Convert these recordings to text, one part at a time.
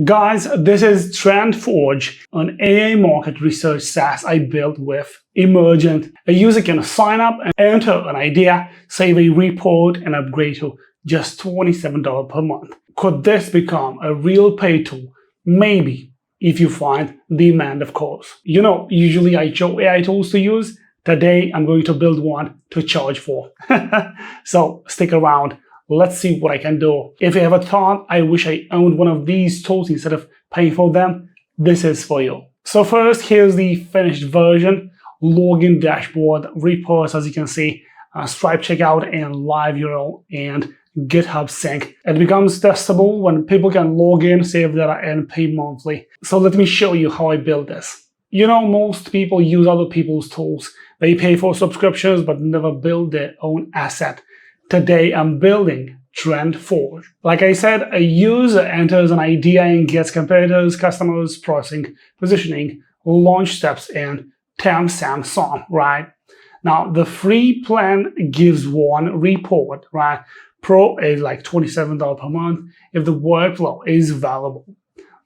Guys, this is TrendForge, an AI market research SaaS I built with Emergent. A user can sign up and enter an idea, save a report, and upgrade to just $27 per month. Could this become a real pay tool? Maybe, if you find demand, of course. You know, usually I show AI tools to use. Today, I'm going to build one to charge for. So stick around. Let's see what I can do. If you ever thought, I wish I owned one of these tools instead of paying for them, this is for you. So first, here's the finished version. Login dashboard, reports, as you can see, Stripe checkout and live URL and GitHub sync. It becomes testable when people can log in, save data, and pay monthly. So let me show you how I built this. You know, most people use other people's tools. They pay for subscriptions but never build their own asset. Today, I'm building TrendForge. Like I said, a user enters an idea and gets competitors, customers, pricing, positioning, launch steps, and SAM, right? Now, the free plan gives one report, right? Pro is like $27 per month if the workflow is valuable.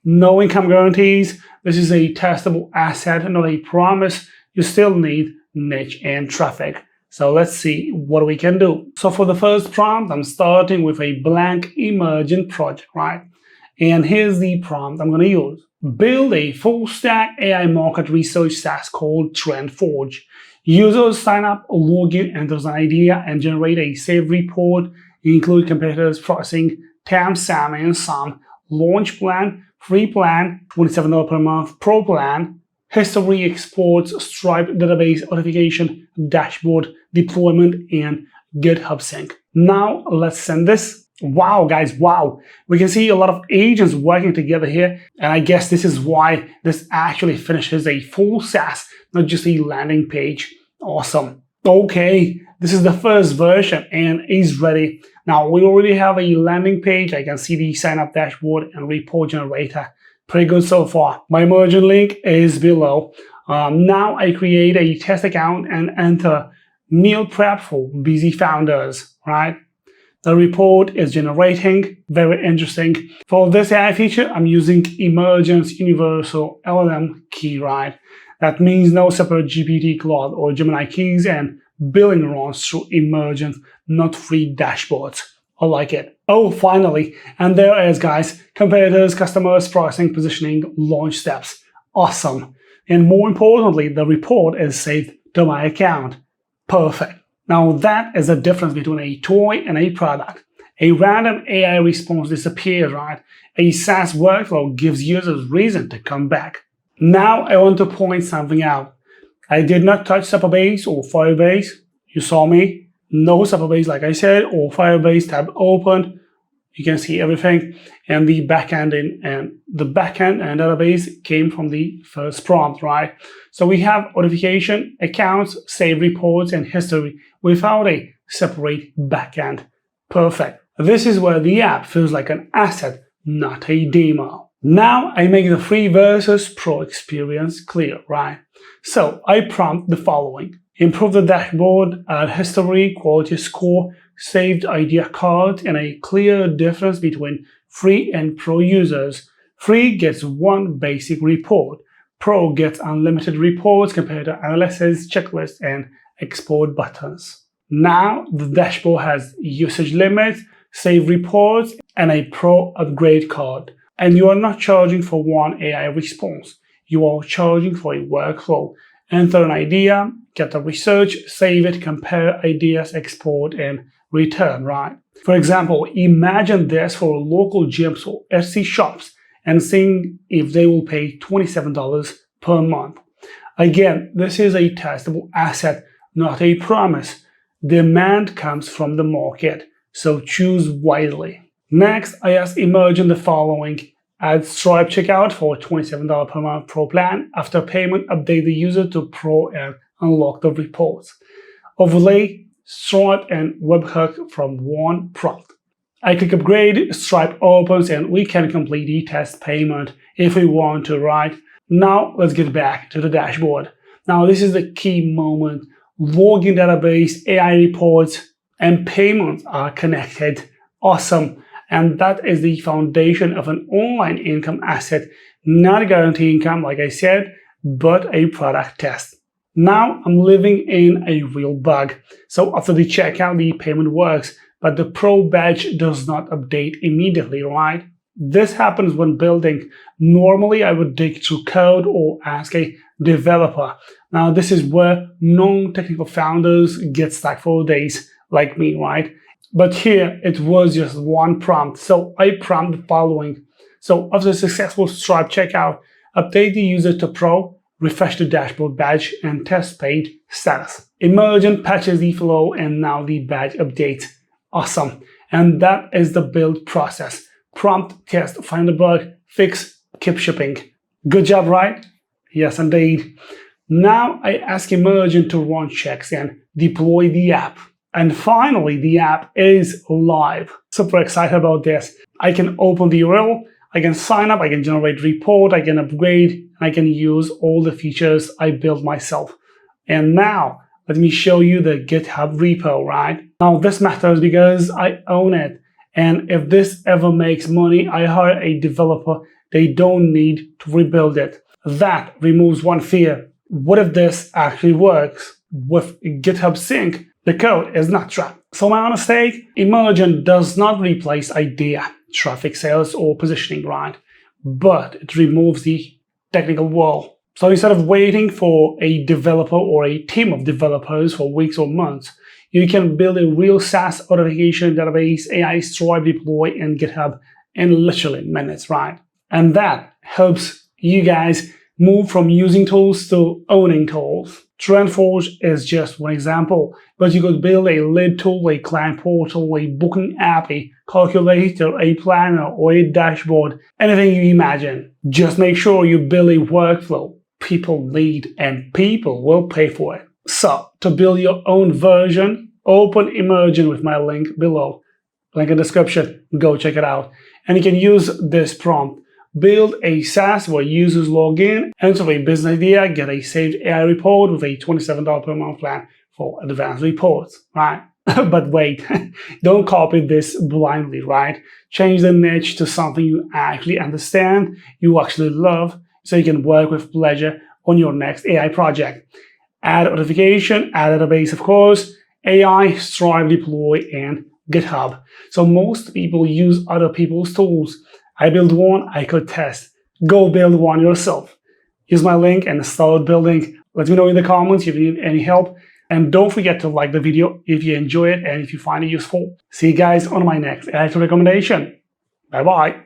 No income guarantees. This is a testable asset, not a promise. You still need niche and traffic. So let's see what we can do. So for the first prompt, I'm starting with a blank Emergent project, right? And here's the prompt I'm going to use. Build a full-stack AI market research SaaS called TrendForge. Users sign up, log in, enters an idea, and generate a saved report, include competitors, pricing, SAM, and SAM, launch plan, free plan, $27 per month, pro plan, history exports, Stripe database, authentication, dashboard, deployment, and GitHub sync. Now let's send this. Wow, guys, wow. We can see a lot of agents working together here. And I guess this is why this actually finishes a full SaaS, not just a landing page. Awesome. Okay, this is the first version and is ready. Now we already have a landing page. I can see the sign up dashboard and report generator. Pretty good so far. My Emergent link is below. Now I create a test account and enter meal prep for busy founders, right? The report is generating. Very interesting. For this AI feature, I'm using Emergent's universal LLM key, right? That means no separate GPT, Claude, or Gemini keys, and billing runs through Emergent, not free dashboards. I like it. Oh, finally, and there is, guys, competitors, customers, pricing, positioning, launch steps. Awesome. And more importantly, the report is saved to my account. Perfect. Now that is the difference between a toy and a product. A random AI response disappears, right? A SaaS workflow gives users reason to come back. Now I want to point something out. I did not touch Supabase or Firebase. You saw me. No Supabase, like I said, or Firebase tab open. You can see everything. And the backend and database came from the first prompt, right? So we have authentication, accounts, save reports, and history without a separate backend. Perfect. This is where the app feels like an asset, not a demo. Now I make the free versus pro experience clear, right? So I prompt the following. Improve the dashboard, add history, quality score, saved idea card, and a clear difference between free and pro users. Free gets one basic report. Pro gets unlimited reports, competitor analysis, checklists, and export buttons. Now the dashboard has usage limits, save reports, and a pro upgrade card. And you are not charging for one AI response. You are charging for a workflow. Enter an idea, get the research, save it, compare ideas, export, and return, right? For example, imagine this for local gyms or Etsy shops and seeing if they will pay $27 per month. Again, this is a testable asset, not a promise. Demand comes from the market, so choose wisely. Next, I asked Emergent the following. Add Stripe checkout for $27 per month pro plan. After payment, update the user to pro and unlock the reports. Overlay Stripe and webhook from one prompt. I click upgrade, Stripe opens, and we can complete the test payment if we want to, right? Now let's get back to the dashboard. Now this is the key moment. Login database, AI reports, and payments are connected. Awesome. And that is the foundation of an online income asset, not a guarantee income, like I said, but a product test. Now I'm living in a real bug. So after the checkout, the payment works, but the Pro badge does not update immediately, right? This happens when building. Normally, I would dig through code or ask a developer. Now, this is where non-technical founders get stuck for days, like me, right? But here, it was just one prompt. So I prompt the following. So after a successful Stripe checkout, update the user to Pro, refresh the dashboard badge, and test page status. Emergent patches the flow, and now the badge updates. Awesome. And that is the build process. Prompt, test, find the bug, fix, keep shipping. Good job, right? Yes, indeed. Now I ask Emergent to run checks and deploy the app. And finally, the app is live. Super excited about this. I can open the URL, I can sign up, I can generate report, I can upgrade, and I can use all the features I built myself. And now, let me show you the GitHub repo, right? Now this matters because I own it. And if this ever makes money, I hire a developer. They don't need to rebuild it. That removes one fear. What if this actually works? With GitHub Sync, the code is not trapped. So my honest take, Emergent does not replace idea, traffic sales, or positioning, right? But it removes the technical wall. So instead of waiting for a developer or a team of developers for weeks or months, you can build a real SaaS authentication database, AI Stripe deploy in GitHub in literally minutes, right? And that helps you guys move from using tools to owning tools. TrendForge is just one example, but you could build a lead tool, a client portal, a booking app, a calculator, a planner, or a dashboard, anything you imagine. Just make sure you build a workflow people need and people will pay for it. So, to build your own version, open Emergent with my link below. Link in the description. Go check it out. And you can use this prompt. Build a SaaS where users log in, enter a business idea, get a saved AI report with a $27 per month plan for advanced reports, right? But wait, don't copy this blindly, right? Change the niche to something you actually understand, you actually love, so you can work with pleasure on your next AI project. Add authentication, add database, of course, AI, Stripe deploy, and GitHub. So most people use other people's tools. I build one, I could test. Go build one yourself. Use my link and start building. Let me know in the comments if you need any help. And don't forget to like the video if you enjoy it and if you find it useful. See you guys on my next AI recommendation. Bye-bye.